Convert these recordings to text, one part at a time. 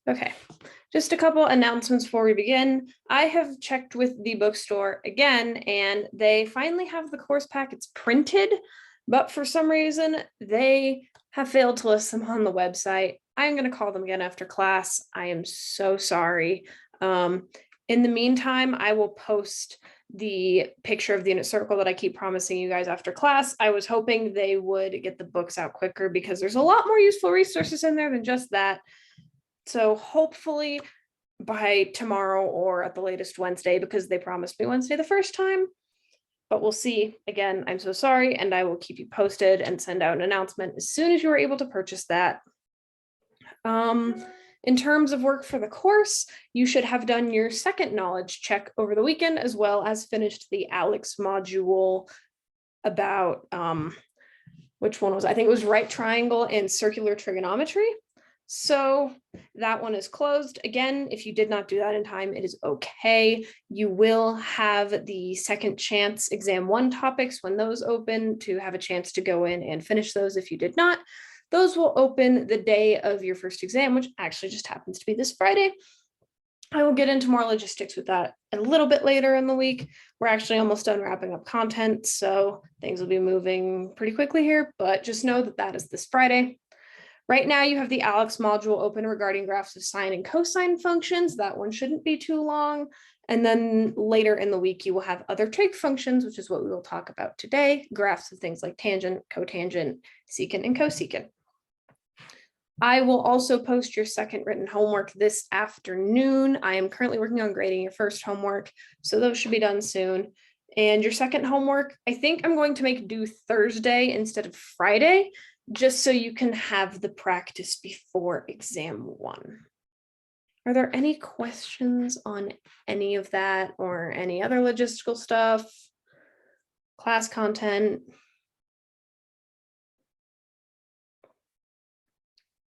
Okay, just a couple announcements before we begin. I have checked with the bookstore again, and they finally have the course packets printed, but for some reason they have failed to list them on the website. I'm going to call them again after class. I am so sorry. In the meantime, I will post the picture of the unit circle that I keep promising you guys after class. I was hoping they would get the books out quicker because there's a lot more useful resources in there than just that. So hopefully by tomorrow or at the latest Wednesday, because they promised me Wednesday the first time, but we'll see. Again, I'm so sorry, and I will keep you posted and send out an announcement as soon as you are able to purchase that. In terms of work for the course, you should have done your second knowledge check over the weekend, as well as finished the ALEX module about, which one was, I think it was right triangle and circular trigonometry. So that one is closed. Again, if you did not do that in time, it is okay. You will have the second chance exam 1 topics when those open to have a chance to go in and finish those. If you did not, those will open the day of your first exam, which actually just happens to be this Friday. I will get into more logistics with that a little bit later in the week. We're actually almost done wrapping up content, so things will be moving pretty quickly here, but just know that that is this Friday. Right now, you have the ALEX module open regarding graphs of sine and cosine functions. That one shouldn't be too long. And then later in the week, you will have other trig functions, which is what we will talk about today, graphs of things like tangent, cotangent, secant, and cosecant. I will also post your second written homework this afternoon. I am currently working on grading your first homework, so those should be done soon. And your second homework, I think I'm going to make due Thursday instead of Friday, just so you can have the practice before exam 1. Are there any questions on any of that or any other logistical stuff? Class content?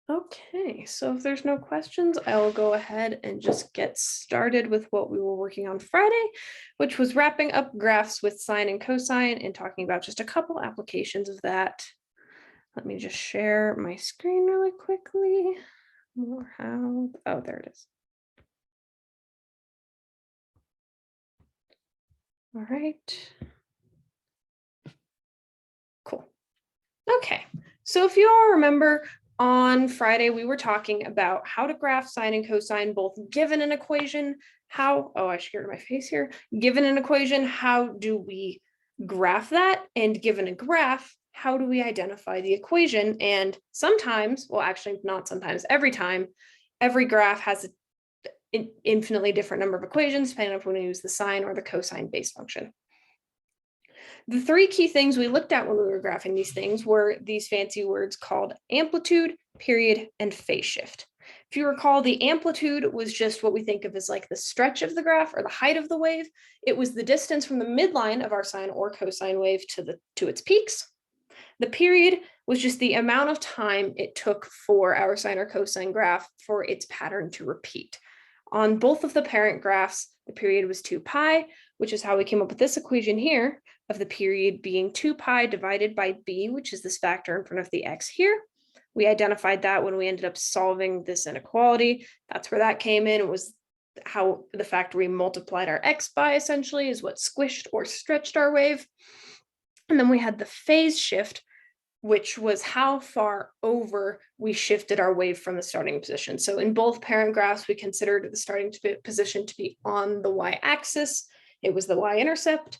Okay, so if there's no questions, I will go ahead and just get started with what we were working on Friday, which was wrapping up graphs with sine and cosine and talking about just a couple applications of that. Let me just share my screen really quickly. Oh, there it is. All right. Cool. Okay, so if you all remember, on Friday, we were talking about how to graph sine and cosine, both given an equation, I scared my face here. Given an equation, how do we graph that? And given a graph, how do we identify the equation? And sometimes, well, actually not sometimes, every time, every graph has an infinitely different number of equations, depending on if we want to use the sine or the cosine base function. The 3 key things we looked at when we were graphing these things were these fancy words called amplitude, period, and phase shift. If you recall, the amplitude was just what we think of as like the stretch of the graph or the height of the wave. It was the distance from the midline of our sine or cosine wave to its peaks. The period was just the amount of time it took for our sine or cosine graph for its pattern to repeat. On both of the parent graphs, the period was 2 pi, which is how we came up with this equation here of the period being 2 pi divided by b, which is this factor in front of the x here. We identified that when we ended up solving this inequality. That's where that came in. It was how the factor we multiplied our x by essentially is what squished or stretched our wave. And then we had the phase shift, which was how far over we shifted our wave from the starting position. So in both parent graphs, we considered the starting position to be on the y-axis. It was the y-intercept.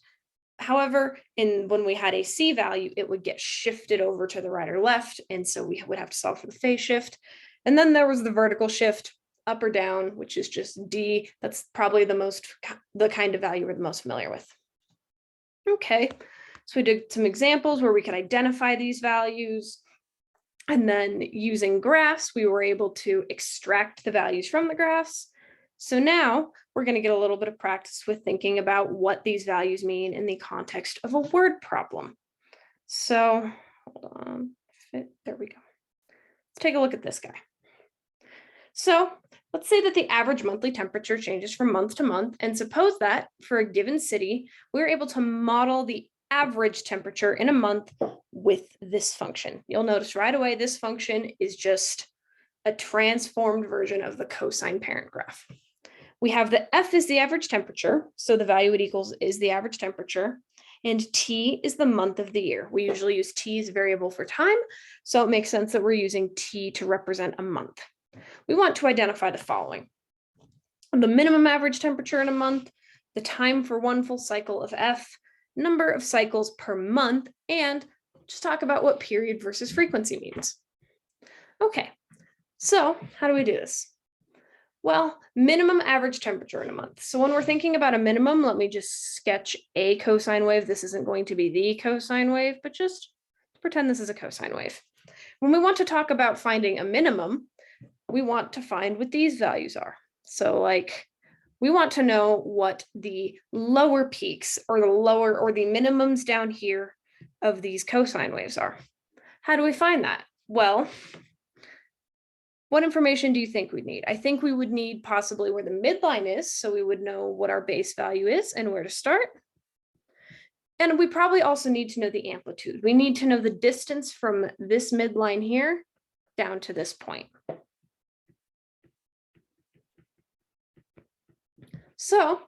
However, when we had a c value, it would get shifted over to the right or left, and so we would have to solve for the phase shift. And then there was the vertical shift, up or down, which is just d. That's probably the kind of value we're the most familiar with. Okay, so we did some examples where we could identify these values, and then using graphs, we were able to extract the values from the graphs. So now we're going to get a little bit of practice with thinking about what these values mean in the context of a word problem. So hold on, there we go. Let's take a look at this guy. So let's say that the average monthly temperature changes from month to month, and suppose that for a given city, we're able to model the average temperature in a month with this function. You'll notice right away this function is just a transformed version of the cosine parent graph. We have the F is the average temperature, so the value it equals is the average temperature, and T is the month of the year. We usually use T as a variable for time, so it makes sense that we're using T to represent a month. We want to identify the following: the minimum average temperature in a month, the time for one full cycle of F, number of cycles per month, and just talk about what period versus frequency means. Okay, so how do we do this? Well, minimum average temperature in a month. So when we're thinking about a minimum, let me just sketch a cosine wave. This isn't going to be the cosine wave, but just pretend this is a cosine wave. When we want to talk about finding a minimum, we want to find what these values are. So like, we want to know what the lower peaks or the minimums down here of these cosine waves are. How do we find that? Well, what information do you think we'd need? I think we would need possibly where the midline is, so we would know what our base value is and where to start. And we probably also need to know the amplitude. We need to know the distance from this midline here down to this point. So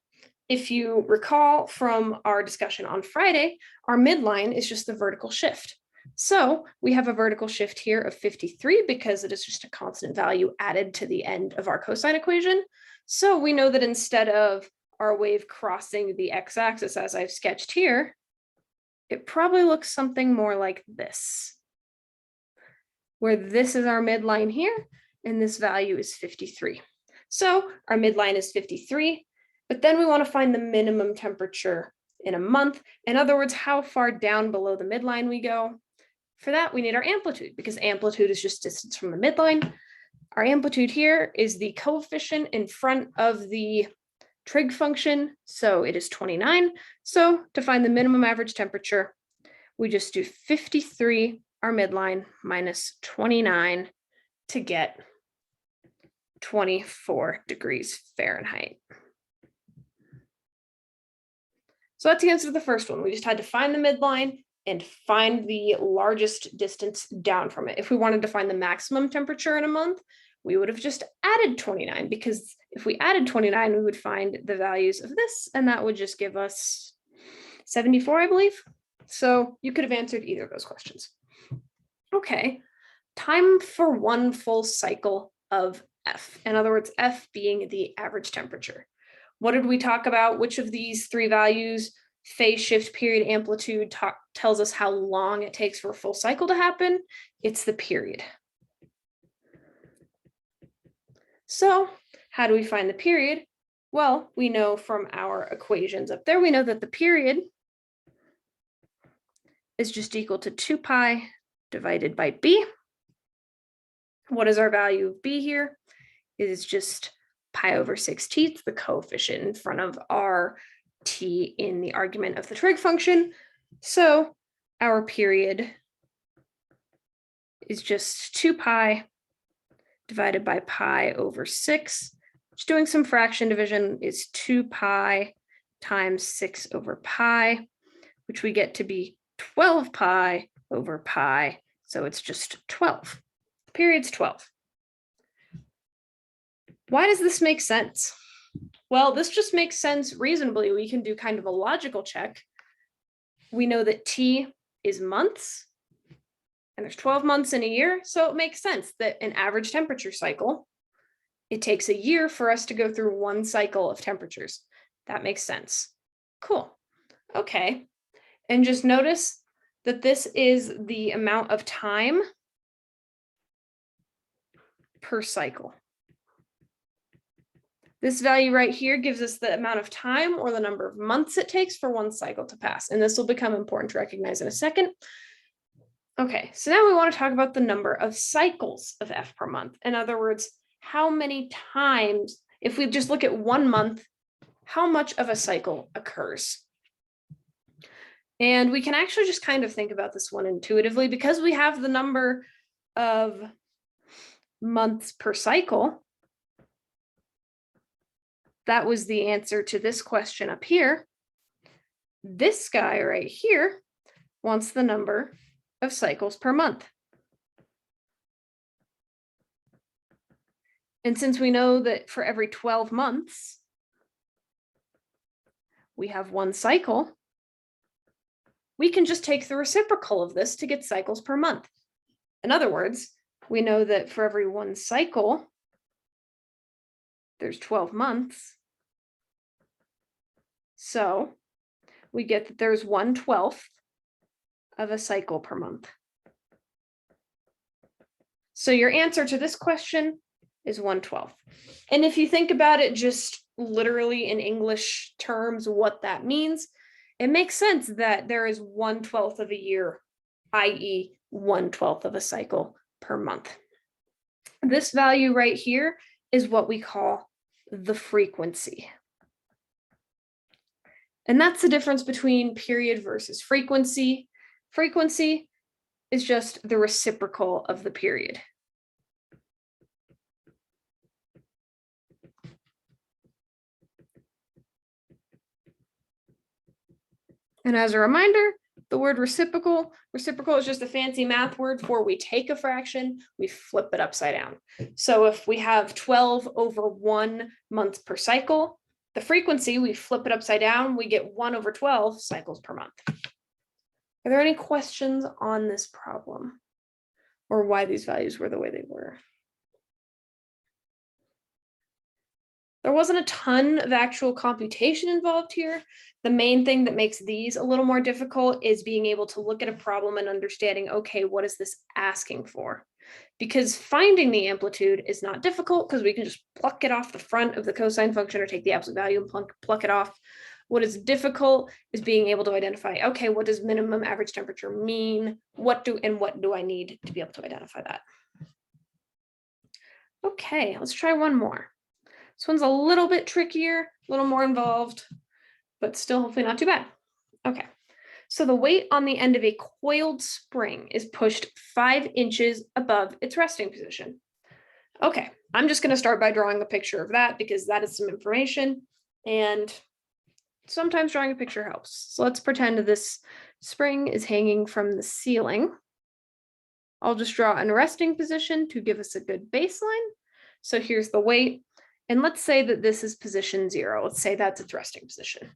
if you recall from our discussion on Friday, our midline is just the vertical shift. So we have a vertical shift here of 53 because it is just a constant value added to the end of our cosine equation. So we know that instead of our wave crossing the x-axis as I've sketched here, it probably looks something more like this, where this is our midline here and this value is 53. So our midline is 53, but then we want to find the minimum temperature in a month. In other words, how far down below the midline we go. For that, we need our amplitude because amplitude is just distance from the midline. Our amplitude here is the coefficient in front of the trig function, so it is 29. So to find the minimum average temperature, we just do 53, our midline, minus 29 to get 24 degrees Fahrenheit. So that's the answer to the first one. We just had to find the midline and find the largest distance down from it. If we wanted to find the maximum temperature in a month, we would have just added 29, because if we added 29, we would find the values of this, and that would just give us 74, I believe. So you could have answered either of those questions. Okay, time for one full cycle of F. In other words, F being the average temperature. What did we talk about? Which of these three values, phase shift, period, amplitude, tells us how long it takes for a full cycle to happen? It's the period. So how do we find the period? Well, we know from our equations up there, we know that the period is just equal to 2 pi divided by b. What is our value of b here? It is just pi over 6t, the coefficient in front of our t in the argument of the trig function. So our period is just 2 pi divided by pi over 6, which, doing some fraction division, is 2 pi times 6 over pi, which we get to be 12 pi over pi. So it's just 12. The period's 12. Why does this make sense? Well, this just makes sense reasonably. We can do kind of a logical check. We know that T is months, and there's 12 months in a year, so it makes sense that an average temperature cycle, it takes a year for us to go through one cycle of temperatures. That makes sense. Cool. Okay. And just notice that this is the amount of time per cycle. This value right here gives us the amount of time or the number of months it takes for one cycle to pass. And this will become important to recognize in a second. Okay, so now we want to talk about the number of cycles of F per month. In other words, how many times, if we just look at 1 month, how much of a cycle occurs? And we can actually just kind of think about this one intuitively, because we have the number of months per cycle. That was the answer to this question up here. This guy right here wants the number of cycles per month. And since we know that for every 12 months, we have one cycle, we can just take the reciprocal of this to get cycles per month. In other words, we know that for every one cycle, there's 12 months. So we get that there's 1/12 of a cycle per month. So your answer to this question is 1/12. And if you think about it just literally in English terms, what that means, it makes sense that there is 1/12 of a year, i.e. 1/12 of a cycle per month. This value right here is what we call the frequency. And that's the difference between period versus frequency. Frequency is just the reciprocal of the period. And as a reminder, the word reciprocal is just a fancy math word for we take a fraction, we flip it upside down. So if we have 12 over 1 month per cycle, the frequency, we flip it upside down, we get 1 over 12 cycles per month. Are there any questions on this problem or why these values were the way they were? There wasn't a ton of actual computation involved here. The main thing that makes these a little more difficult is being able to look at a problem and understanding, okay, what is this asking for? Because finding the amplitude is not difficult because we can just pluck it off the front of the cosine function or take the absolute value and pluck it off. What is difficult is being able to identify, okay, what does minimum average temperature mean? What do I need to be able to identify that? Okay, let's try one more. This one's a little bit trickier, a little more involved, but still hopefully not too bad. Okay, so the weight on the end of a coiled spring is pushed 5 inches above its resting position. Okay, I'm just going to start by drawing a picture of that because that is some information, and sometimes drawing a picture helps. So let's pretend this spring is hanging from the ceiling. I'll just draw a resting position to give us a good baseline. So here's the weight. And let's say that this is position 0. Let's say that's its resting position.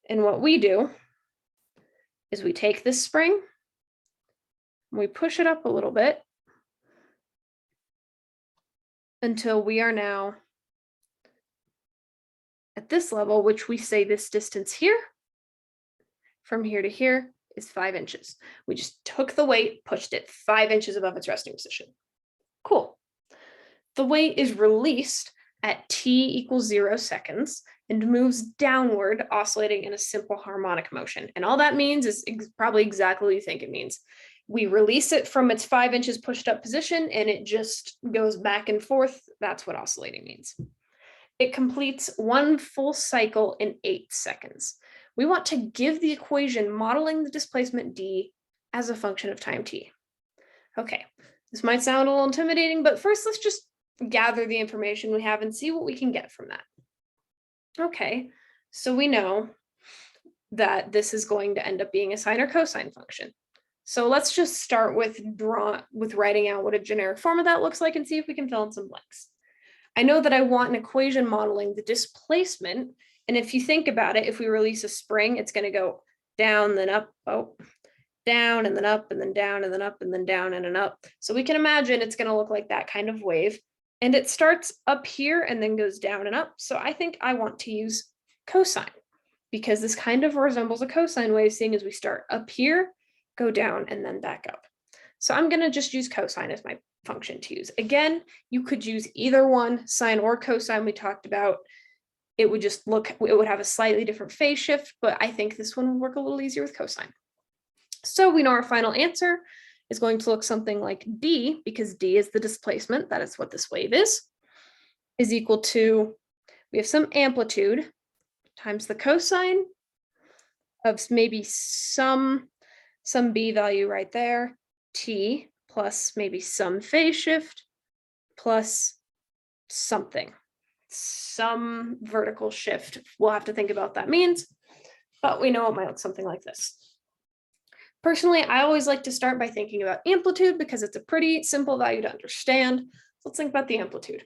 And what we do is we take this spring, we push it up a little bit until we are now at this level, which we say this distance here, from here to here, is 5 inches. We just took the weight, pushed it 5 inches above its resting position. Cool. The weight is released at t = 0 seconds and moves downward, oscillating in a simple harmonic motion. And all that means is probably exactly what you think it means. We release it from its 5 inches pushed up position and it just goes back and forth. That's what oscillating means. It completes 1 full cycle in 8 seconds. We want to give the equation modeling the displacement d as a function of time t. Okay, this might sound a little intimidating, but first let's just gather the information we have and see what we can get from that. Okay, so we know that this is going to end up being a sine or cosine function. So let's just start with writing out what a generic form of that looks like and see if we can fill in some blanks. I know that I want an equation modeling the displacement. And if you think about it, if we release a spring, it's going to go down, then up, down, and then up, and then down, and then up, and then down, and then up. So we can imagine it's going to look like that kind of wave. And it starts up here and then goes down and up. So I think I want to use cosine because this kind of resembles a cosine wave, seeing as we start up here, go down, and then back up. So I'm going to just use cosine as my function to use. Again, you could use either one, sine or cosine we talked about. It would have a slightly different phase shift, but I think this one would work a little easier with cosine. So we know our final answer is going to look something like d, because d is the displacement, that is what this wave is equal to, we have some amplitude times the cosine of maybe some b value right there, t, plus maybe some phase shift, plus something, some vertical shift. We'll have to think about what that means, but we know it might look something like this. Personally, I always like to start by thinking about amplitude because it's a pretty simple value to understand. So let's think about the amplitude.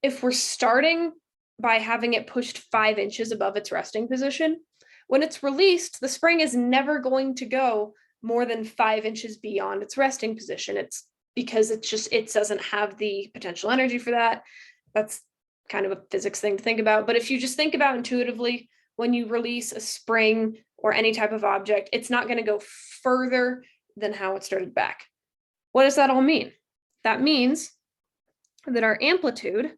If we're starting by having it pushed 5 inches above its resting position, when it's released, the spring is never going to go more than 5 inches beyond its resting position. It's because it doesn't have the potential energy for that. That's kind of a physics thing to think about. But if you just think about intuitively, when you release a spring or any type of object, it's not going to go further than how it started back. What does that all mean? That means that our amplitude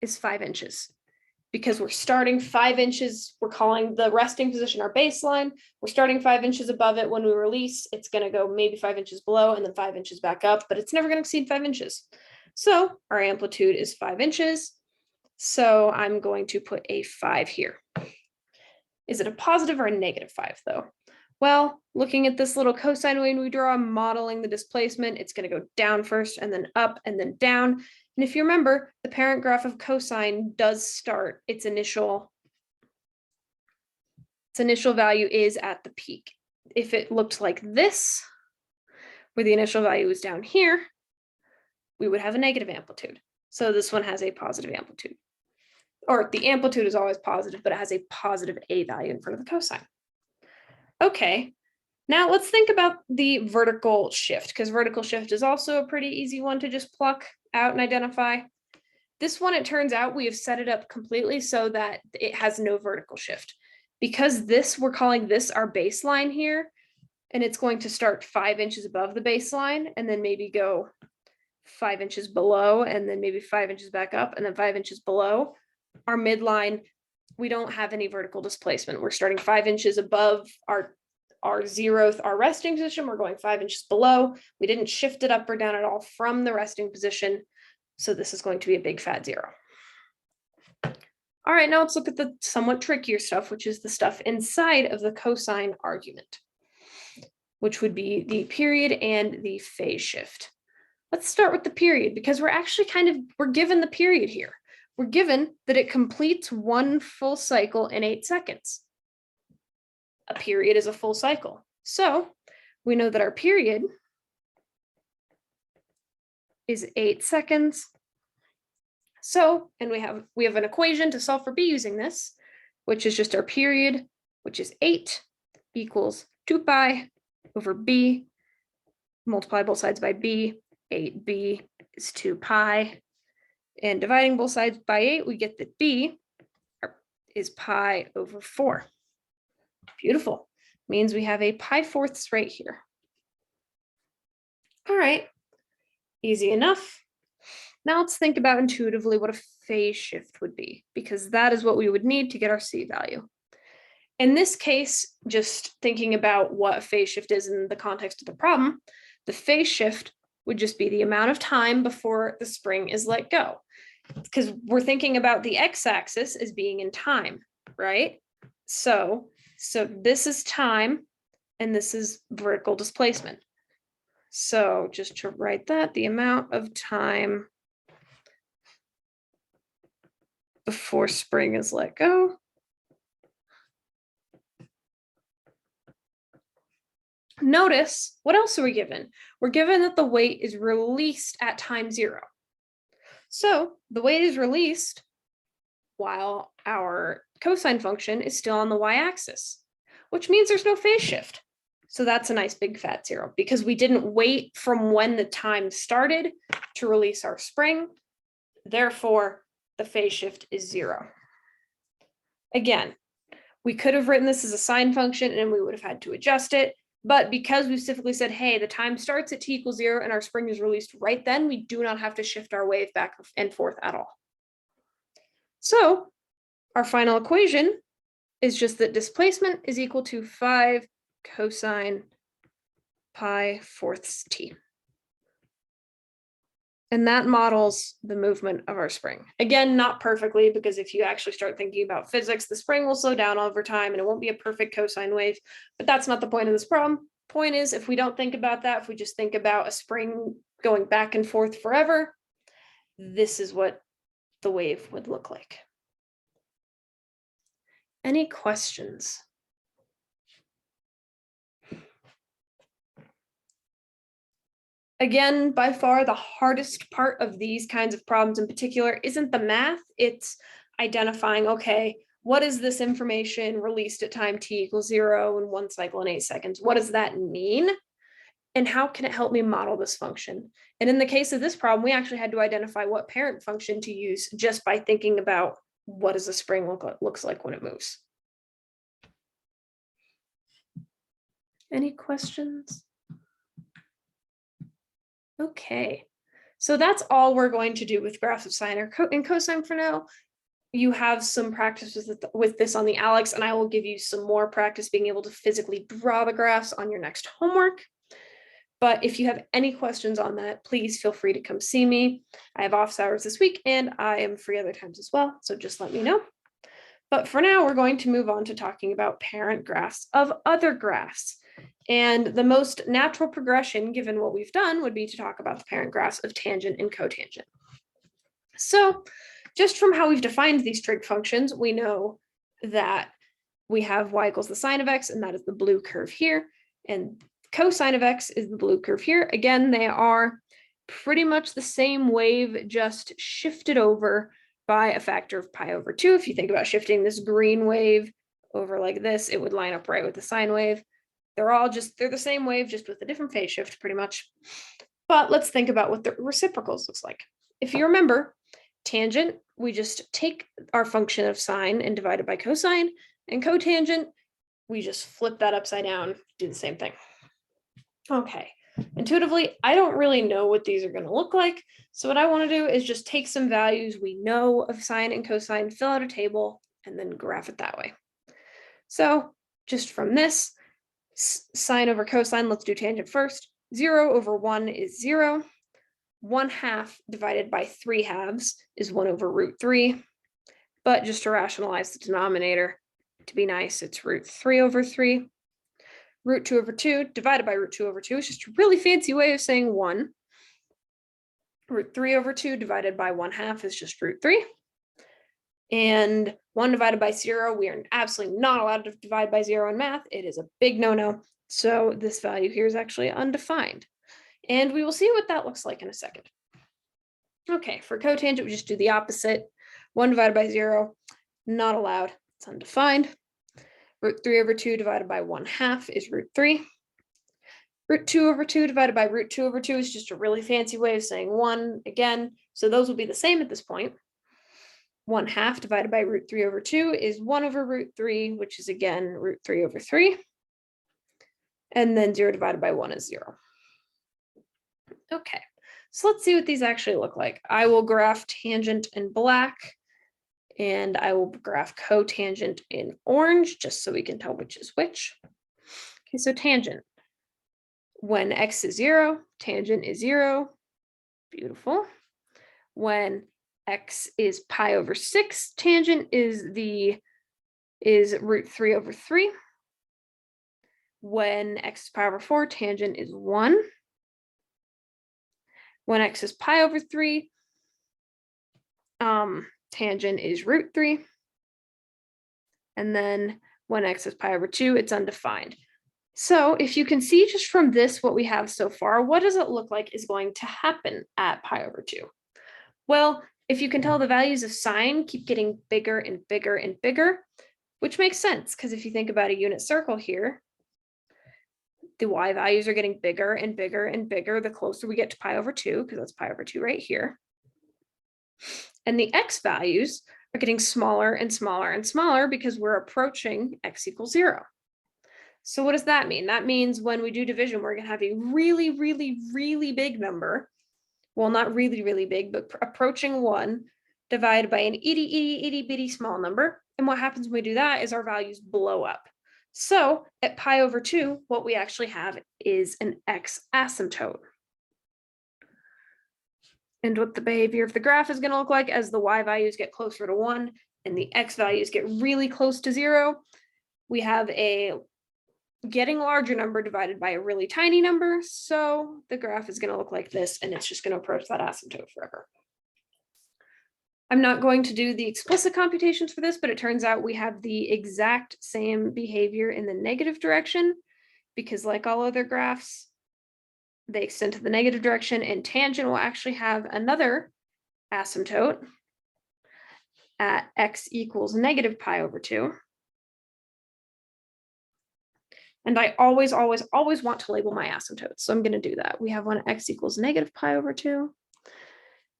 is 5 inches. Because we're starting 5 inches, we're calling the resting position our baseline. We're starting 5 inches above it. When we release, it's going to go maybe 5 inches below and then 5 inches back up, but it's never going to exceed 5 inches. So our amplitude is 5 inches. So I'm going to put a 5 here. Is it a positive or a negative 5 though? Well, looking at this little cosine wave we draw, modeling the displacement, it's going to go down first and then up and then down. And if you remember, the parent graph of cosine does start its initial value is at the peak. If it looked like this, where the initial value is down here, we would have a negative amplitude. So this one has a positive amplitude. Or the amplitude is always positive, but it has a positive a value in front of the cosine. Okay, now let's think about the vertical shift, because vertical shift is also a pretty easy one to just pluck out and identify. This one, it turns out we have set it up completely so that it has no vertical shift. Because this, we're calling this our baseline here, and it's going to start 5 inches above the baseline and then maybe go 5 inches below and then maybe 5 inches back up and then 5 inches below. Our midline, we don't have any vertical displacement. We're starting 5 inches above our zeroth, our resting position. We're going 5 inches below. We didn't shift it up or down at all from the resting position. So this is going to be a big fat 0. All right, now let's look at the somewhat trickier stuff, which is the stuff inside of the cosine argument, which would be the period and the phase shift. Let's start with the period, because we're actually we're given the period here. We're given that it completes one full cycle in 8 seconds. A period is a full cycle. So we know that our period is 8 seconds. So, and we have an equation to solve for b using this, which is just our period, which is 8 equals 2 pi over b, multiply both sides by b, 8b is 2 pi, and dividing both sides by 8, we get that b is pi over 4. Beautiful. Means we have a pi fourths right here. All right, easy enough. Now let's think about intuitively what a phase shift would be, because that is what we would need to get our C value. In this case, just thinking about what a phase shift is in the context of the problem, the phase shift would just be the amount of time before the spring is let go. Because we're thinking about the x-axis as being in time, right? So this is time, and this is vertical displacement. So just to write that, the amount of time before spring is let go. Notice, what else are we given? We're given that the weight is released at time 0. So the weight is released while our cosine function is still on the y-axis, which means there's no phase shift. So that's a nice big fat 0, because we didn't wait from when the time started to release our spring. Therefore, the phase shift is 0. Again, we could have written this as a sine function and we would have had to adjust it. But because we specifically said, hey, the time starts at t equals 0 and our spring is released right then, we do not have to shift our wave back and forth at all. So our final equation is just that displacement is equal to 5 cosine pi fourths t. And that models the movement of our spring. Again, not perfectly, because if you actually start thinking about physics, the spring will slow down over time and it won't be a perfect cosine wave, but that's not the point of this problem. Point is, if we don't think about that, if we just think about a spring going back and forth forever, this is what the wave would look like. Any questions? Again, by far the hardest part of these kinds of problems in particular isn't the math, it's identifying, okay, what is this information released at time t equals 0 in 1 cycle and 8 seconds? What does that mean? And how can it help me model this function? And in the case of this problem, we actually had to identify what parent function to use just by thinking about what does a spring looks like when it moves. Any questions? Okay, so that's all we're going to do with graphs of sine and cosine for now. You have some practice with this on the ALEKS, and I will give you some more practice being able to physically draw the graphs on your next homework. But if you have any questions on that, please feel free to come see me. I have office hours this week and I am free other times as well, so just let me know. But for now, we're going to move on to talking about parent graphs of other graphs. And the most natural progression, given what we've done, would be to talk about the parent graphs of tangent and cotangent. So just from how we've defined these trig functions, we know that we have y equals the sine of x, and that is the blue curve here. And cosine of x is the blue curve here. Again, they are pretty much the same wave, just shifted over by a factor of pi over 2. If you think about shifting this green wave over like this, it would line up right with the sine wave. They're the same wave, just with a different phase shift, pretty much. But let's think about what the reciprocals looks like. If you remember, tangent, we just take our function of sine and divide it by cosine, and cotangent, we just flip that upside down, do the same thing. Okay, intuitively, I don't really know what these are going to look like. So what I want to do is just take some values we know of sine and cosine, fill out a table, and then graph it that way. So just from this, sine over cosine, let's do tangent first. 0 over 1 is 0. 1/2 divided by 3/2 is 1 over root 3. But just to rationalize the denominator, to be nice, it's root 3 over 3. Root 2 over 2 divided by root 2 over 2 is just a really fancy way of saying 1. Root 3 over 2 divided by 1/2 is just root 3. And 1 divided by 0, we are absolutely not allowed to divide by 0 in math. It is a big no-no. So this value here is actually undefined. And we will see what that looks like in a second. Okay, for cotangent, we just do the opposite. 1 divided by 0, not allowed. It's undefined. Root 3 over 2 divided by 1/2 is root 3. Root 2 over 2 divided by root 2 over 2 is just a really fancy way of saying 1 again. So those will be the same at this point. 1/2 divided by root 3 over 2 is 1 over root 3, which is again root 3 over 3. And then 0 divided by 1 is 0. Okay, so let's see what these actually look like. I will graph tangent in black, and I will graph cotangent in orange, just so we can tell which is which. Okay, so tangent. When x is 0, tangent is 0. Beautiful. When x is pi over 6, tangent is root 3 over 3. When x is pi over 4, tangent is 1. When x is pi over 3, tangent is root 3. And then when x is pi over 2, it's undefined. So if you can see just from this what we have so far, what does it look like is going to happen at pi over 2? Well, if you can tell, the values of sine keep getting bigger and bigger and bigger, which makes sense, because if you think about a unit circle here, the y values are getting bigger and bigger and bigger the closer we get to pi over 2, because that's pi over 2 right here. And the x values are getting smaller and smaller and smaller because we're approaching x equals 0. So what does that mean? That means when we do division, we're going to have a really, really, really big number. Well, not really, really big, but approaching 1 divided by an itty bitty small number. And what happens when we do that is our values blow up. So at pi over 2, what we actually have is an x asymptote. And what the behavior of the graph is going to look like as the y values get closer to 1 and the x values get really close to 0, we have a getting larger number divided by a really tiny number. So the graph is going to look like this, and it's just going to approach that asymptote forever. I'm not going to do the explicit computations for this, but it turns out we have the exact same behavior in the negative direction, because like all other graphs, they extend to the negative direction, and tangent will actually have another asymptote at x equals negative pi over 2. And I always, always, always want to label my asymptotes. So I'm going to do that. We have one at x equals negative pi over 2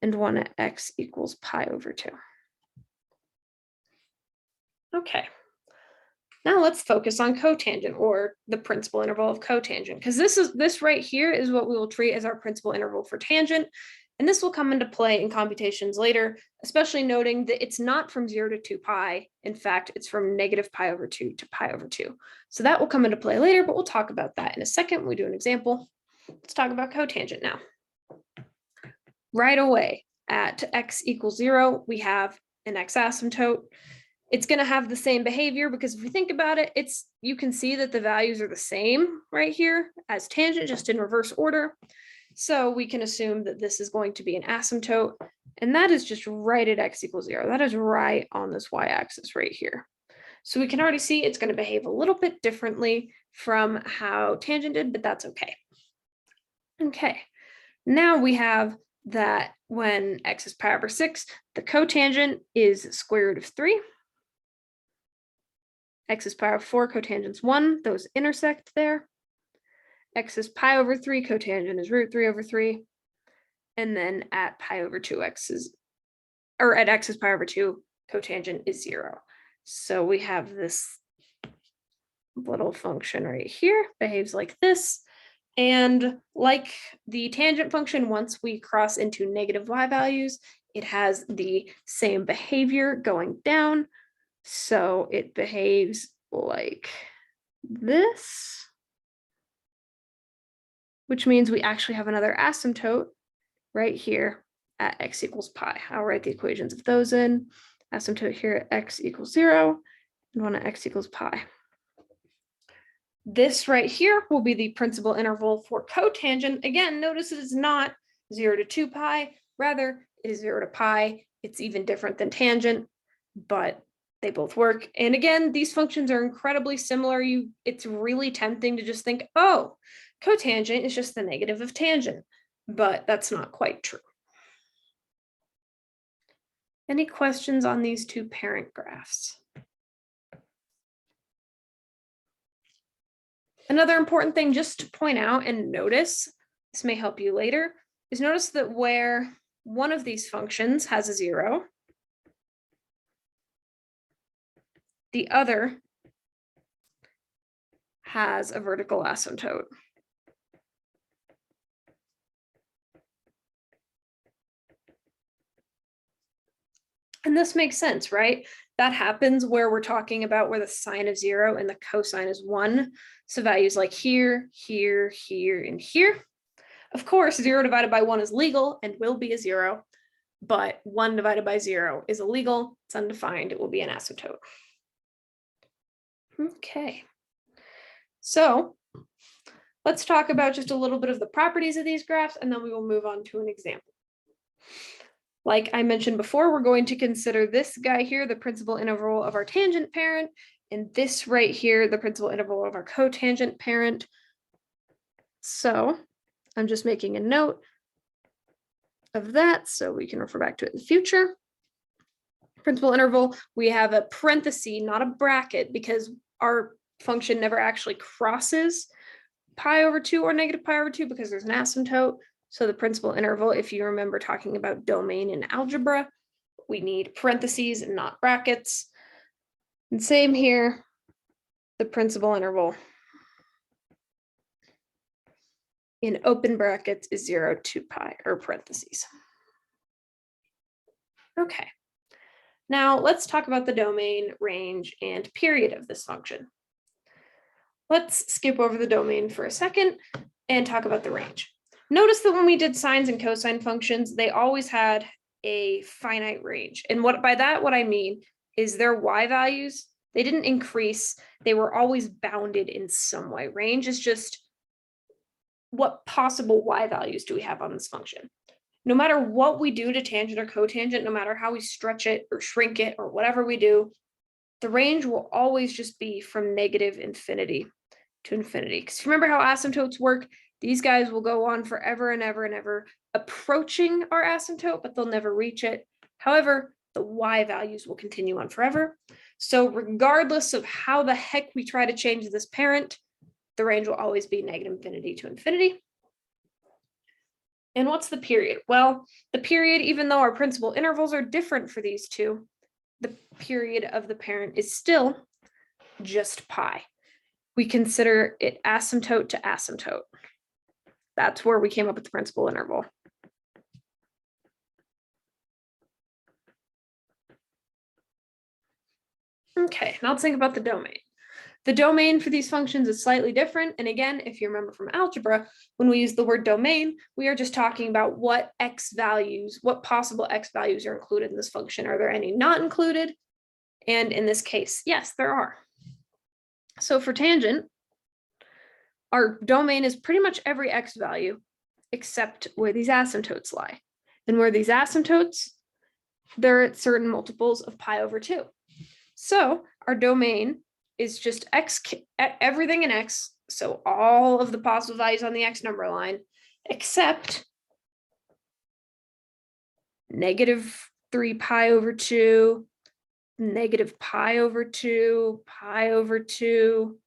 and one at x equals pi over 2. Okay. Now let's focus on cotangent, or the principal interval of cotangent, because this right here is what we will treat as our principal interval for tangent. And this will come into play in computations later, especially noting that it's not from 0 to 2 pi. In fact, it's from negative pi over 2 to pi over 2. So that will come into play later, but we'll talk about that in a second when we do an example. Let's talk about cotangent now. Right away, at x equals 0, we have an x asymptote. It's going to have the same behavior because if we think about it, you can see that the values are the same right here as tangent, just in reverse order. So we can assume that this is going to be an asymptote, and that is just right at x equals 0. That is right on this y-axis right here. So we can already see it's going to behave a little bit differently from how tangent did, but that's okay. Okay, now we have that when x is pi over 6, the cotangent is square root of 3. X is pi over 4, cotangent's 1. Those intersect there. X is pi over 3, cotangent is root 3 over 3. And then at pi over 2, at x is pi over 2, cotangent is 0. So we have this little function right here, behaves like this. And like the tangent function, once we cross into negative y values, it has the same behavior going down. So it behaves like this, which means we actually have another asymptote right here at x equals pi. I'll write the equations of those in. Asymptote here at x equals 0 and one at x equals pi. This right here will be the principal interval for cotangent. Again, notice it is not 0 to 2 pi, rather it is 0 to pi. It's even different than tangent, but they both work. And again, these functions are incredibly similar. It's really tempting to just think, oh, cotangent is just the negative of tangent, but that's not quite true. Any questions on these two parent graphs? Another important thing just to point out and notice, this may help you later, is notice that where one of these functions has a 0, the other has a vertical asymptote. And this makes sense, right? That happens where we're talking about where the sine of 0 and the cosine is 1. So values like here, here, here, and here. Of course, 0 divided by 1 is legal and will be a 0, but 1 divided by 0 is illegal. It's undefined. It will be an asymptote. Okay. So let's talk about just a little bit of the properties of these graphs, and then we will move on to an example. Like I mentioned before, we're going to consider this guy here, the principal interval of our tangent parent, and this right here, the principal interval of our cotangent parent. So I'm just making a note of that so we can refer back to it in the future. Principal interval, we have a parenthesis, not a bracket, because our function never actually crosses pi over 2 or negative pi over 2 because there's an asymptote. So the principal interval, if you remember talking about domain in algebra, we need parentheses and not brackets. And same here, the principal interval in open brackets is 0 to pi, or parentheses. Okay, now let's talk about the domain, range, and period of this function. Let's skip over the domain for a second and talk about the range. Notice that when we did sines and cosine functions, they always had a finite range. And what I mean is their y values, they didn't increase. They were always bounded in some way. Range is just what possible y values do we have on this function. No matter what we do to tangent or cotangent, no matter how we stretch it or shrink it or whatever we do, the range will always just be from negative infinity to infinity. Because remember how asymptotes work? These guys will go on forever and ever and ever, approaching our asymptote, but they'll never reach it. However, the y values will continue on forever. So regardless of how the heck we try to change this parent, the range will always be negative infinity to infinity. And what's the period? Well, the period, even though our principal intervals are different for these two, the period of the parent is still just pi. We consider it asymptote to asymptote. That's where we came up with the principal interval. Okay, now let's think about the domain. The domain for these functions is slightly different. And again, if you remember from algebra, when we use the word domain, we are just talking about what x values, what possible x values are included in this function. Are there any not included? And in this case, yes, there are. So for tangent, our domain is pretty much every x value except where these asymptotes lie. And where these asymptotes, they're at certain multiples of pi over 2. So our domain is just x, everything in x, so all of the possible values on the x number line, except negative 3 pi over 2, negative pi over 2, pi over 2,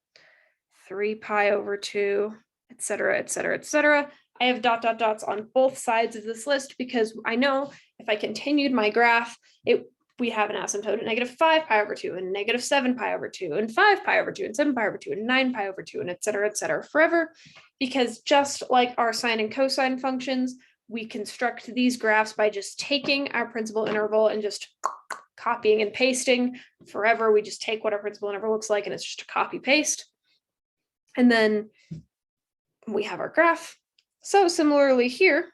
3 pi over 2, etc., etc., etc. I have dot, dot, dots on both sides of this list because I know if I continued my graph, we have an asymptote at negative 5 pi over 2 and negative 7 pi over 2 and 5 pi over 2 and 7 pi over 2 and 9 pi over 2 and et cetera forever, because just like our sine and cosine functions, we construct these graphs by just taking our principal interval and just copying and pasting forever. We just take what our principal interval looks like and it's just a copy paste. And then we have our graph. So similarly here,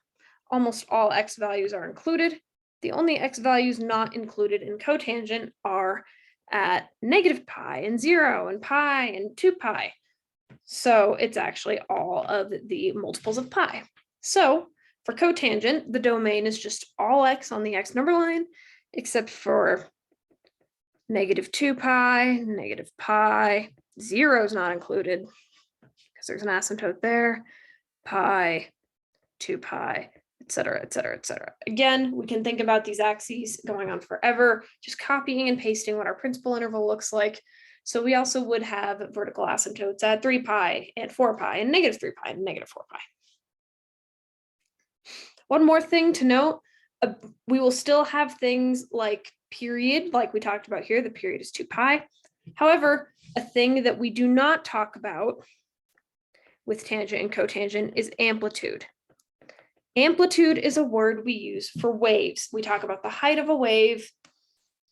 almost all x values are included. The only x values not included in cotangent are at negative pi and 0 and pi and 2 pi. So it's actually all of the multiples of pi. So for cotangent, the domain is just all x on the x number line, except for negative 2 pi, negative pi, 0 is not included because there's an asymptote there, pi, 2 pi, et cetera, et cetera, et cetera. Again, we can think about these axes going on forever, just copying and pasting what our principal interval looks like. So we also would have vertical asymptotes at 3 pi and 4 pi and negative 3 pi and negative 4 pi. One more thing to note, we will still have things like period, like we talked about here, the period is 2 pi. However, a thing that we do not talk about with tangent and cotangent is amplitude. Amplitude is a word we use for waves. We talk about the height of a wave,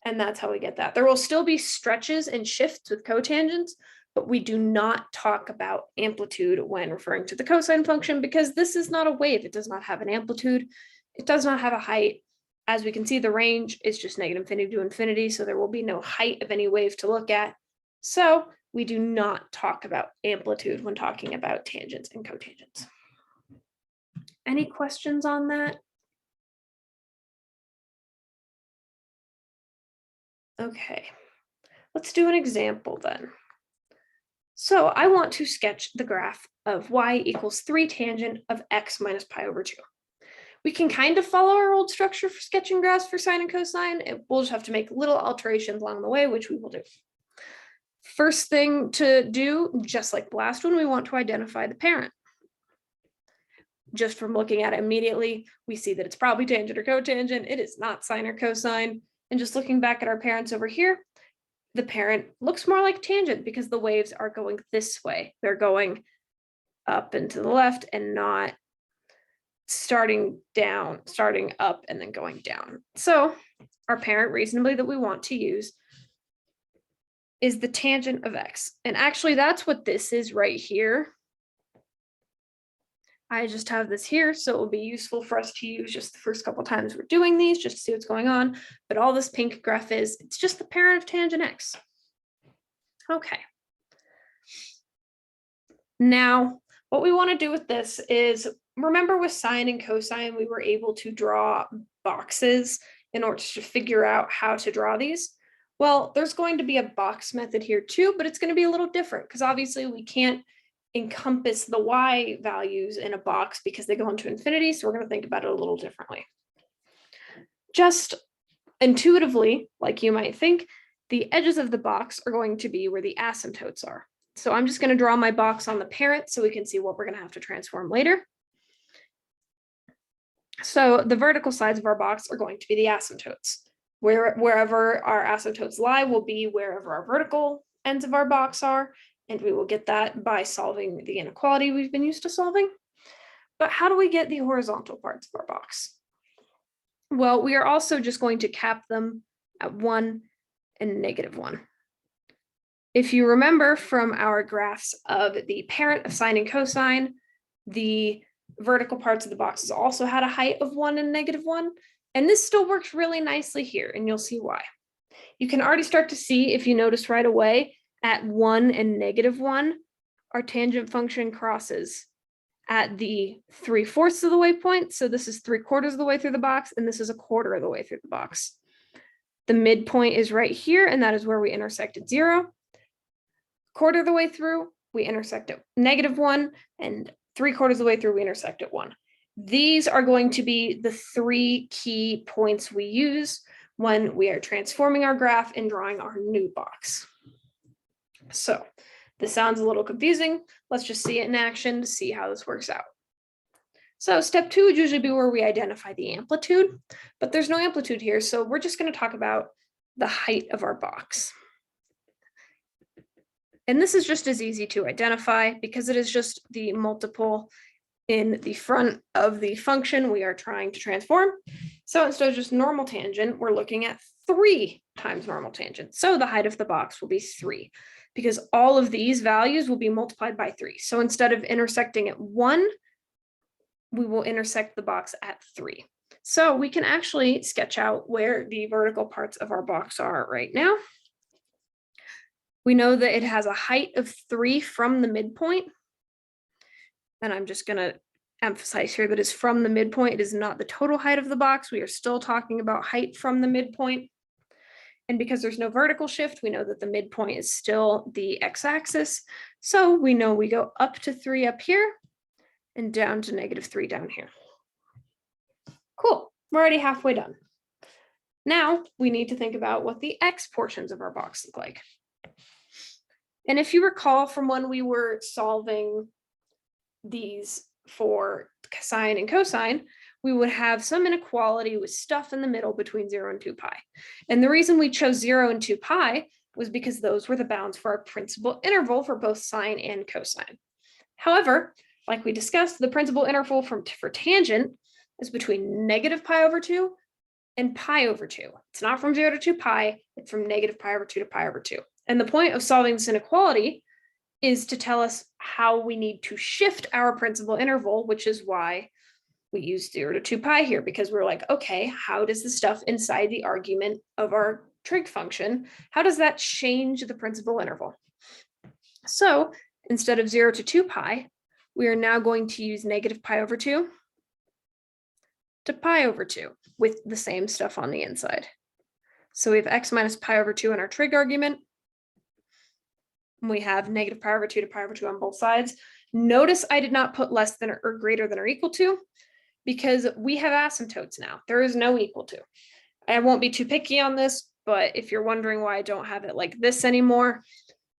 and that's how we get that. There will still be stretches and shifts with cotangents, but we do not talk about amplitude when referring to the cosine function because this is not a wave. It does not have an amplitude. It does not have a height. As we can see, the range is just negative infinity to infinity, so there will be no height of any wave to look at. So we do not talk about amplitude when talking about tangents and cotangents. Any questions on that? Okay, let's do an example then. So I want to sketch the graph of y equals 3 tangent of x minus pi over 2. We can kind of follow our old structure for sketching graphs for sine and cosine. We'll just have to make little alterations along the way, which we will do. First thing to do, just like the last one, we want to identify the parent. Just from looking at it immediately, we see that it's probably tangent or cotangent. It is not sine or cosine. And just looking back at our parents over here, the parent looks more like tangent because the waves are going this way. They're going up and to the left and not starting up and then going down. So our parent reasonably that we want to use is the tangent of x. And actually that's what this is right here. I just have this here, so it will be useful for us to use just the first couple times we're doing these, just to see what's going on. But all this pink graph is, it's just the parent of tangent x. Okay. Now, what we want to do with this is, remember with sine and cosine, we were able to draw boxes in order to figure out how to draw these. Well, there's going to be a box method here too, but it's going to be a little different because obviously we can't encompass the y values in a box because they go into infinity. So we're going to think about it a little differently. Just intuitively, like you might think, the edges of the box are going to be where the asymptotes are. So I'm just going to draw my box on the parent so we can see what we're going to have to transform later. So the vertical sides of our box are going to be the asymptotes. Wherever our asymptotes lie will be wherever our vertical ends of our box are, and we will get that by solving the inequality we've been used to solving. But how do we get the horizontal parts of our box? Well, we are also just going to cap them at 1 and -1. If you remember from our graphs of the parent of sine and cosine, the vertical parts of the boxes also had a height of 1 and -1, and this still works really nicely here, and you'll see why. You can already start to see, if you notice right away, at 1 and -1, our tangent function crosses at the 3/4 of the way point. So this is 3/4 of the way through the box, and this is 1/4 of the way through the box. The midpoint is right here, and that is where we intersect at 0. 1/4 of the way through, we intersect at -1, and 3/4 of the way through, we intersect at 1. These are going to be the 3 key points we use when we are transforming our graph and drawing our new box. So this sounds a little confusing. Let's just see it in action to see how this works out. So step 2 would usually be where we identify the amplitude, but there's no amplitude here. So we're just going to talk about the height of our box. And this is just as easy to identify because it is just the multiple in the front of the function we are trying to transform. So instead of just normal tangent, we're looking at 3 times normal tangent. So the height of the box will be 3 because all of these values will be multiplied by 3. So instead of intersecting at 1, we will intersect the box at 3. So we can actually sketch out where the vertical parts of our box are right now. We know that it has a height of 3 from the midpoint. And I'm just going to emphasize here that it's from the midpoint. It is not the total height of the box. We are still talking about height from the midpoint. And because there's no vertical shift, we know that the midpoint is still the x-axis. So we know we go up to 3 up here and down to -3 down here. Cool. We're already halfway done. Now we need to think about what the x portions of our box look like. And if you recall from when we were solving these for sine and cosine, we would have some inequality with stuff in the middle between 0 and 2 pi. And the reason we chose 0 and 2 pi was because those were the bounds for our principal interval for both sine and cosine. However, like we discussed, the principal interval for tangent is between -pi/2 and pi/2. It's not from 0 to 2 pi, it's from -pi/2 to pi/2. And the point of solving this inequality is to tell us how we need to shift our principal interval, which is why we use 0 to 2 pi here, because we're like, okay, how does the stuff inside the argument of our trig function, how does that change the principal interval? So instead of 0 to 2 pi, we are now going to use -pi/2 to pi/2 with the same stuff on the inside. So we have x minus pi/2 in our trig argument. We have -pi/2 to pi/2 on both sides. Notice I did not put less than or greater than or equal to because we have asymptotes now. There is no equal to. I won't be too picky on this, but if you're wondering why I don't have it like this anymore,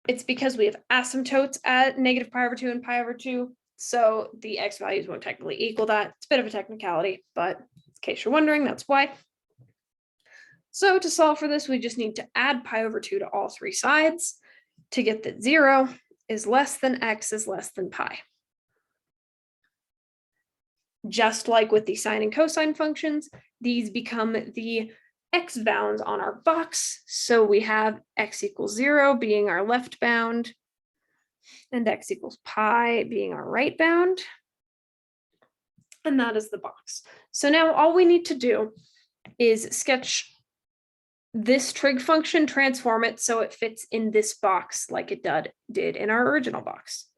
it's because we have asymptotes at -pi/2 and pi/2. So the x values won't technically equal that. It's a bit of a technicality, but in case you're wondering, that's why. So to solve for this, we just need to add pi/2 to all 3 sides to get that 0 is less than x is less than pi. Just like with the sine and cosine functions, these become the x bounds on our box. So we have x equals 0 being our left bound and x equals pi being our right bound. And that is the box. So now all we need to do is sketch this trig function, transform it so it fits in this box like it did in our original box.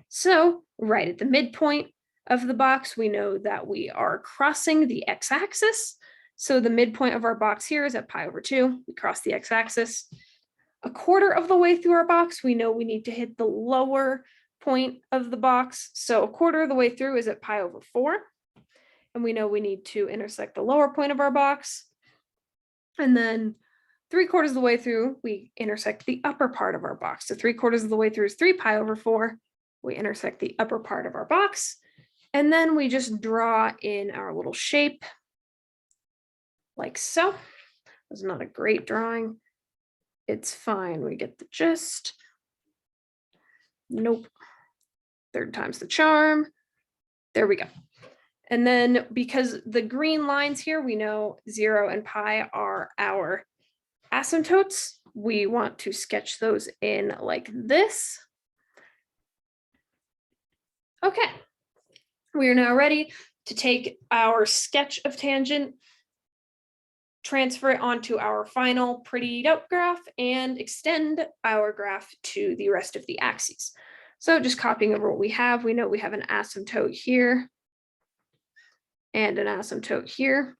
So right at the midpoint of the box, we know that we are crossing the x-axis. So the midpoint of our box here is at pi/2. We cross the x-axis. 1/4 of the way through our box, we know we need to hit the lower point of the box. So a quarter of the way through is at pi over 4. And we know we need to intersect the lower point of our box. And then 3/4 of the way through, we intersect the upper part of our box. So 3/4 of the way through is 3 pi over 4. We intersect the upper part of our box. And then we just draw in our little shape like so. It's not a great drawing. It's fine. We get the gist. Nope. Third time's the charm. There we go. And then because the green lines here, we know 0 and pi are our asymptotes. We want to sketch those in like this. Okay. We are now ready to take our sketch of tangent, transfer it onto our final prettied out graph, and extend our graph to the rest of the axes. So just copying over what we have, we know we have an asymptote here and an asymptote here.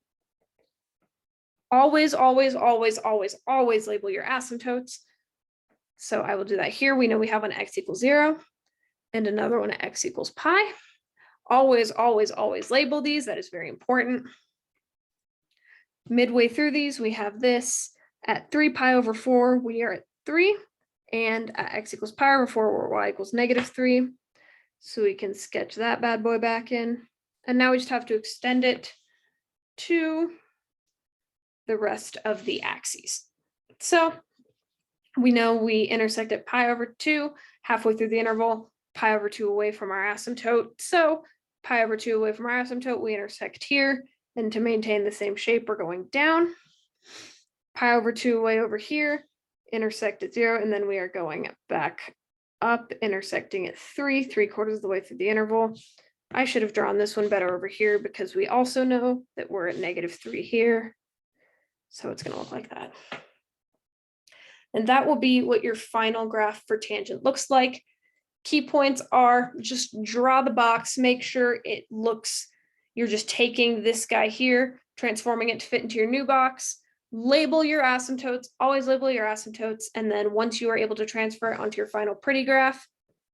Always, always, always, always, always label your asymptotes. So I will do that here. We know we have one x equals 0 and another one at x equals pi. Always, always, always label these. That is very important. Midway through these, we have this at 3 pi over 4, we are at 3, and at x equals pi over 4, where y equals -3. So we can sketch that bad boy back in. And now we just have to extend it to the rest of the axes. So we know we intersect at pi over 2, halfway through the interval, pi over 2 away from our asymptote. So pi over 2 away from our asymptote, we intersect here. And to maintain the same shape, we're going down. Pi over 2 away over here, intersect at 0, and then we are going back up, intersecting at 3/4 of the way through the interval. I should have drawn this one better over here because we also know that we're at -3 here. So it's going to look like that. And that will be what your final graph for tangent looks like. Key points are just draw the box, make sure it looks, you're just taking this guy here, transforming it to fit into your new box, label your asymptotes, always label your asymptotes, and then once you are able to transfer it onto your final pretty graph,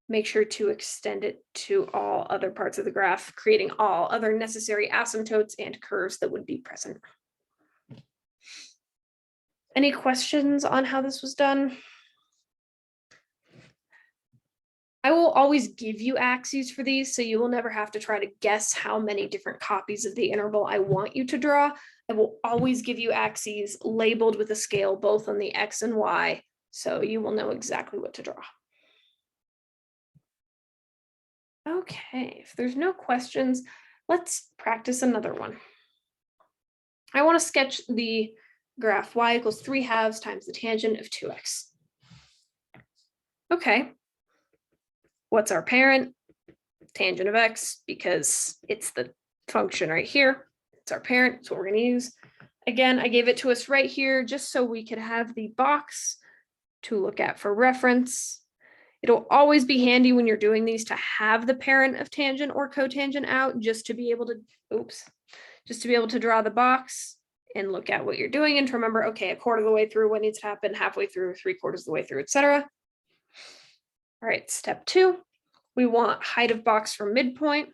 make sure to extend it to all other parts of the graph, creating all other necessary asymptotes and curves that would be present. Any questions on how this was done? I will always give you axes for these, so you will never have to try to guess how many different copies of the interval I want you to draw. I will always give you axes labeled with a scale, both on the X and Y, so you will know exactly what to draw. Okay, if there's no questions, let's practice another one. I want to sketch the graph y equals 3/2 times the tangent of 2x. Okay. What's our parent? Tangent of x, because it's the function right here. It's our parent, it's what we're going to use. Again, I gave it to us right here just so we could have the box to look at for reference. It'll always be handy when you're doing these to have the parent of tangent or cotangent out, just to be able to draw the box and look at what you're doing and to remember, okay, a quarter of the way through, what needs to happen, halfway through, 3/4 of the way through, etc. All right, step 2, we want height of box from midpoint.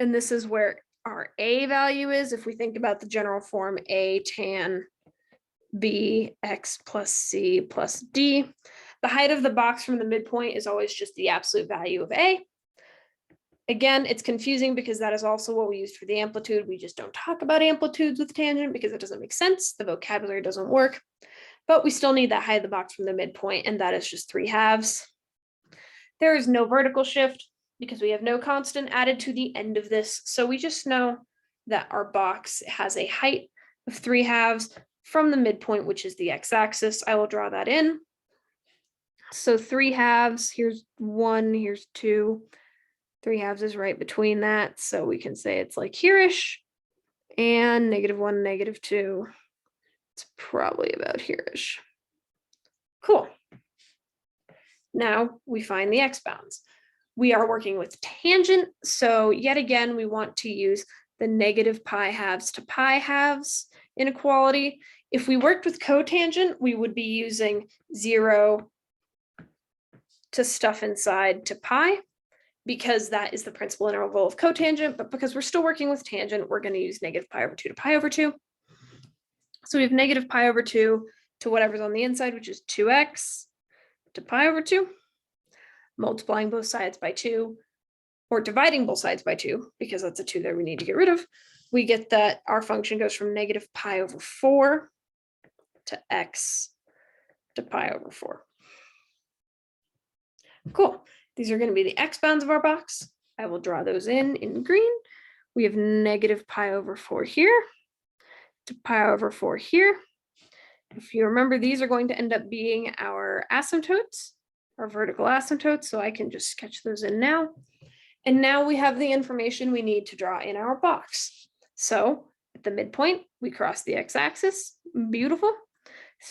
And this is where our A value is. If we think about the general form, A tan B x plus C plus D, the height of the box from the midpoint is always just the absolute value of A. Again, it's confusing because that is also what we used for the amplitude. We just don't talk about amplitudes with tangent because it doesn't make sense. The vocabulary doesn't work, but we still need that height of the box from the midpoint, and that is just 3/2. There is no vertical shift because we have no constant added to the end of this. So we just know that our box has a height of 3/2 from the midpoint, which is the x-axis. I will draw that in. So 3/2, here's 1, here's 2. 3/2 is right between that. So we can say it's like here-ish, and -1, -2. It's probably about here-ish. Cool. Now we find the x-bounds. We are working with tangent. So yet again, we want to use the -pi halves to pi halves inequality. If we worked with cotangent, we would be using 0 to stuff inside to pi, because that is the principal interval of cotangent, but because we're still working with tangent, we're going to use negative pi over 2 to pi over 2. So we have negative pi over 2 to whatever's on the inside, which is 2x to pi over 2, multiplying both sides by 2, or dividing both sides by 2, because that's a 2 there we need to get rid of. We get that our function goes from negative pi over 4 to x to pi over 4. Cool. These are going to be the x bounds of our box. I will draw those in green. We have negative pi over 4 here to pi over 4 here. If you remember, these are going to end up being our asymptotes, our vertical asymptotes, so I can just sketch those in now. And now we have the information we need to draw in our box. So at the midpoint, we cross the x-axis. Beautiful.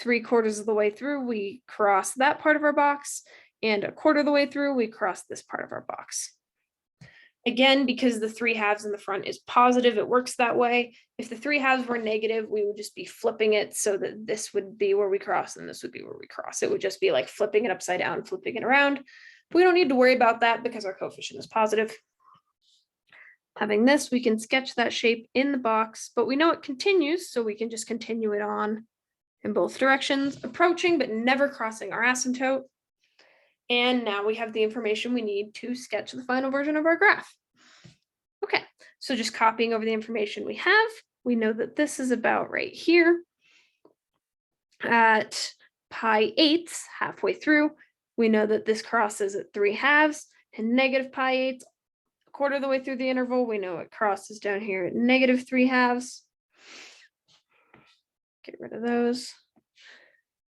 3/4 of the way through, we cross that part of our box, and 1/4 of the way through, we cross this part of our box. Again, because the 3/2 in the front is positive, it works that way. If the 3/2 were negative, we would just be flipping it so that this would be where we cross and this would be where we cross. It would just be like flipping it upside down, flipping it around. We don't need to worry about that because our coefficient is positive. Having this, we can sketch that shape in the box, but we know it continues, so we can just continue it on in both directions, approaching but never crossing our asymptote. And now we have the information we need to sketch the final version of our graph. Okay, so just copying over the information we have, we know that this is about right here at pi/8, halfway through. We know that this crosses at 3/2, and negative pi/8, 1/4 of the way through the interval, we know it crosses down here at negative 3/2. Get rid of those.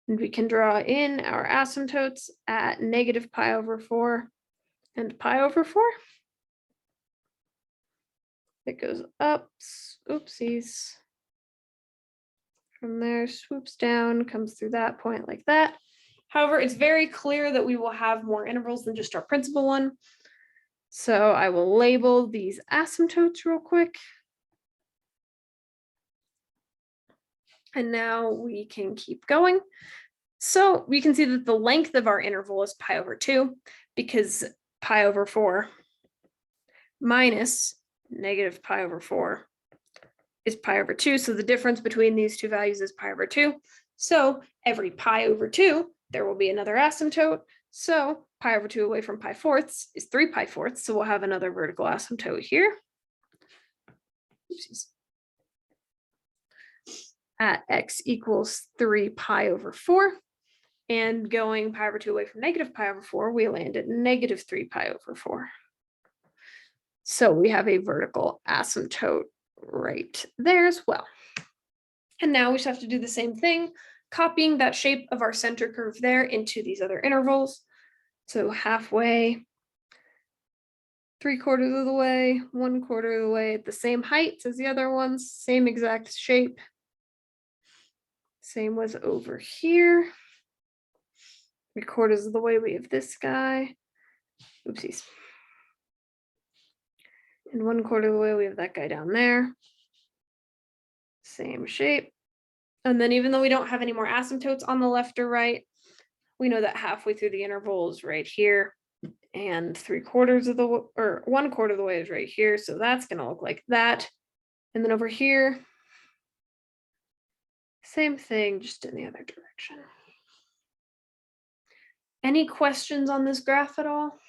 And we can draw in our asymptotes at negative pi over 4 and pi over 4. It goes up, oopsies. From there, swoops down, comes through that point like that. However, it's very clear that we will have more intervals than just our principal one. So I will label these asymptotes real quick. And now we can keep going. So we can see that the length of our interval is pi over 2, because pi over 4 minus negative pi over 4 is pi over 2. So the difference between these two values is pi over 2. So every pi over 2, there will be another asymptote. So pi over 2 away from pi/4 is 3 pi/4. So we'll have another vertical asymptote here. Oopsies. At x equals 3 pi over 4. And going pi over 2 away from negative pi over 4, we land at negative 3 pi over 4. So we have a vertical asymptote right there as well. And now we just have to do the same thing, copying that shape of our center curve there into these other intervals. So halfway, 3/4 of the way, 1/4 of the way at the same height as the other ones, same exact shape. Same with over here. 3/4 of the way we have this guy. Oopsies. And 1/4 of the way we have that guy down there. Same shape. And then even though we don't have any more asymptotes on the left or right, we know that halfway through the interval is right here, and 1/4 of the way is right here. So that's going to look like that. And then over here, same thing, just in the other direction. Any questions on this graph at all?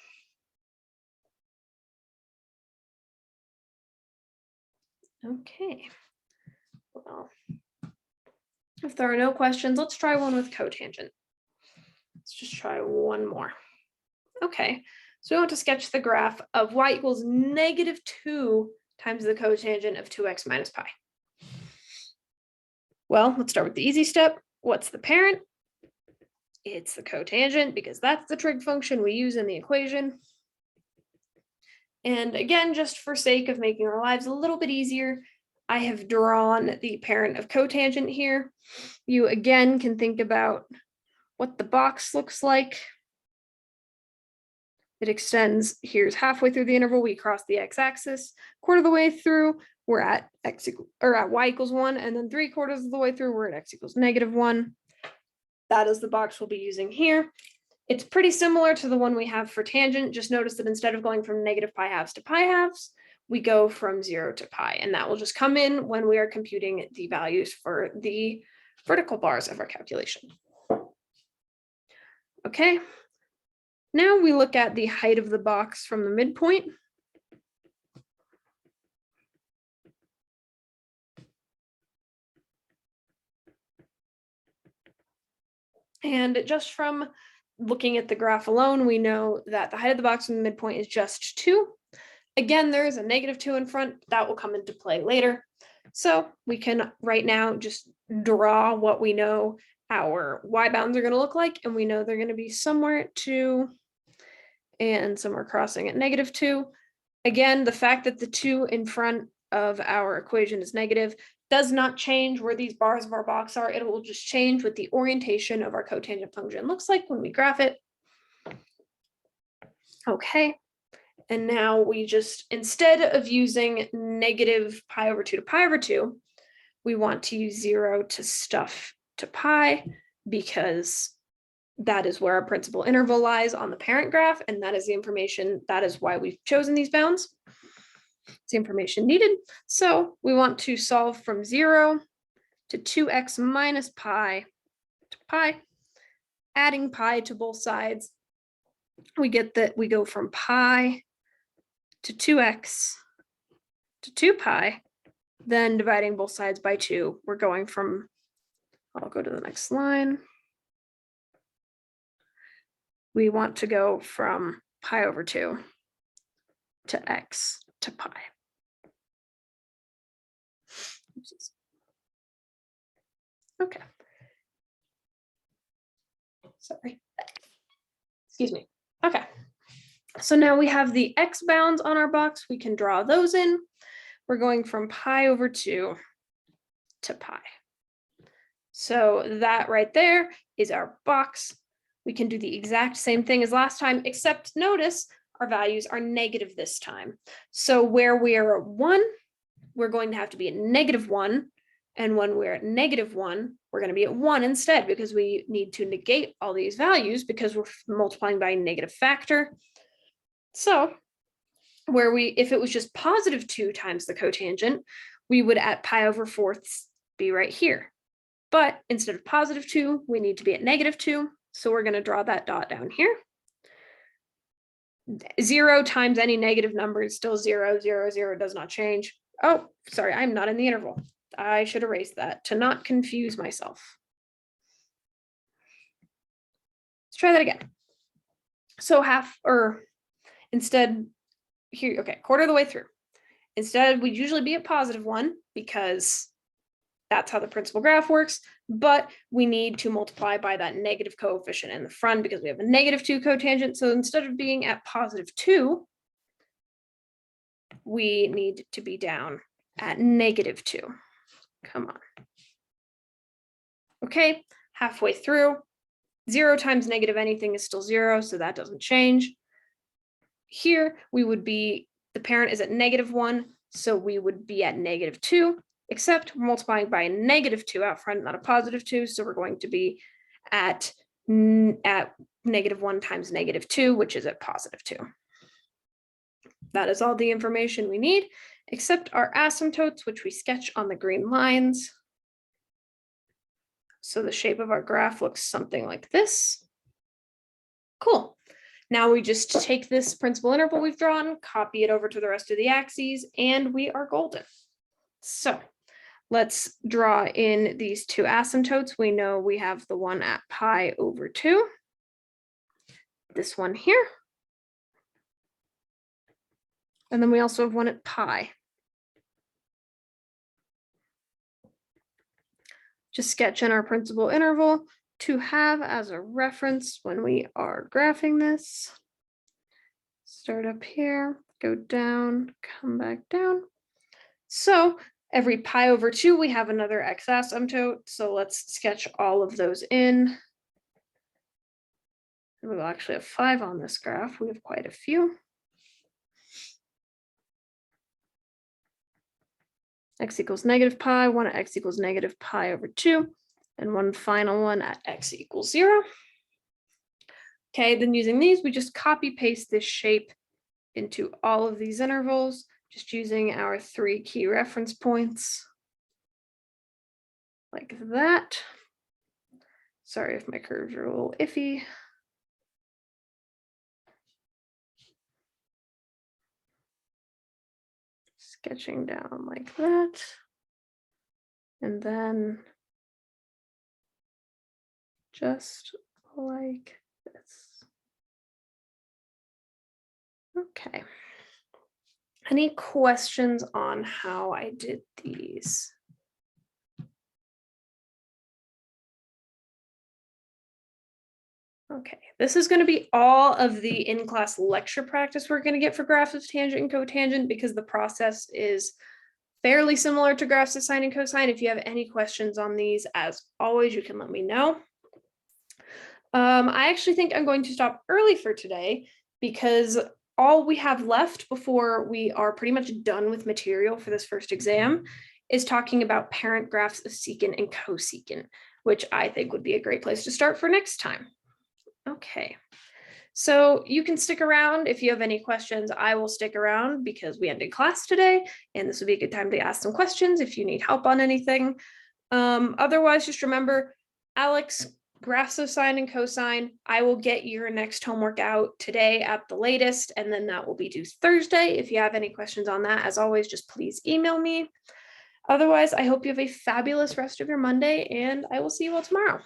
Okay. Well, if there are no questions, let's try one with cotangent. Let's just try one more. Okay, so we want to sketch the graph of y equals -2 times the cotangent of 2x minus pi. Well, let's start with the easy step. What's the parent? It's the cotangent, because that's the trig function we use in the equation. And again, just for sake of making our lives a little bit easier, I have drawn the parent of cotangent here. You again can think about what the box looks like. It extends, here's halfway through the interval, we cross the x-axis, quarter of the way through, we're at y equals 1, and then 3/4 of the way through, we're at x equals -1. That is the box we'll be using here. It's pretty similar to the one we have for tangent. Just notice that instead of going from -π² to π², we go from 0 to pi, and that will just come in when we are computing the values for the vertical bars of our calculation. Okay, now we look at the height of the box from the midpoint. And just from looking at the graph alone, we know that the height of the box from the midpoint is just 2. Again, there is a -2 in front. That will come into play later. So we can right now just draw what we know our y bounds are going to look like, and we know they're going to be somewhere at 2 and somewhere crossing at -2. Again, the fact that the 2 in front of our equation is negative does not change where these bars of our box are. It will just change what the orientation of our cotangent function looks like when we graph it. Okay. And now we just, instead of using -π/2 to π/2, we want to use 0 to stuff to pi, because that is where our principal interval lies on the parent graph, and that is the information, that is why we've chosen these bounds. It's the information needed. So we want to solve from 0 to 2x minus pi to pi, adding pi to both sides. We get that we go from pi to 2x to 2 pi, then dividing both sides by 2, we're going from, I'll go to the next line. We want to go from pi/2 to x to pi. Okay. Sorry. Excuse me. Okay. So now we have the x bounds on our box. We can draw those in. We're going from pi/2 to pi. So that right there is our box. We can do the exact same thing as last time, except notice our values are negative this time. So where we are at 1, we're going to have to be at -1. And when we're at -1, we're going to be at 1 instead, because we need to negate all these values because we're multiplying by a negative factor. So where if it was just +2 times the cotangent, we would at pi/4 be right here. But instead of +2, we need to be at -2. So we're going to draw that dot down here. 0 times any negative number is still 0. 0, 0 does not change. Oh, sorry, I'm not in the interval. I should erase that to not confuse myself. Let's try that again. So instead here, okay, quarter of the way through. Instead, we'd usually be at +1 because that's how the principal graph works, but we need to multiply by that negative coefficient in the front because we have a -2 cotangent. So instead of being at +2, we need to be down at -2. Come on. Okay, halfway through. 0 times negative anything is still 0, so that doesn't change. Here, we would be, the parent is at -1, so we would be at -2, except we're multiplying by a -2 out front, not a +2, so we're going to be at -1 times -2, which is at +2. That is all the information we need, except our asymptotes, which we sketch on the green lines. So the shape of our graph looks something like this. Cool. Now we just take this principal interval we've drawn, copy it over to the rest of the axes, and we are golden. So let's draw in these two asymptotes. We know we have the one at pi/2, this one here, and then we also have one at pi. Just sketch in our principal interval to have as a reference when we are graphing this. Start up here, go down, come back down. So every pi/2, we have another x asymptote. So let's sketch all of those in. We'll actually have 5 on this graph. We have quite a few. X equals negative pi, one at x equals negative pi over 2, and one final one at x equals 0. Okay, then using these, we just copy paste this shape into all of these intervals, just using our 3 key reference points, like that. Sorry if my curves are a little iffy. Sketching down like that. And then just like this. Okay. Any questions on how I did these? Okay, this is going to be all of the in-class lecture practice we're going to get for graphs of tangent and cotangent, because the process is fairly similar to graphs of sine and cosine. If you have any questions on these, as always, you can let me know. I actually think I'm going to stop early for today, because all we have left before we are pretty much done with material for this first exam is talking about parent graphs of secant and cosecant, which I think would be a great place to start for next time. Okay, so you can stick around if you have any questions. I will stick around because we ended class today, and this would be a good time to ask some questions if you need help on anything. Otherwise, just remember, Alex, graphs of sine and cosine, I will get your next homework out today at the latest, and then that will be due Thursday. If you have any questions on that, as always, just please email me. Otherwise, I hope you have a fabulous rest of your Monday, and I will see you all tomorrow.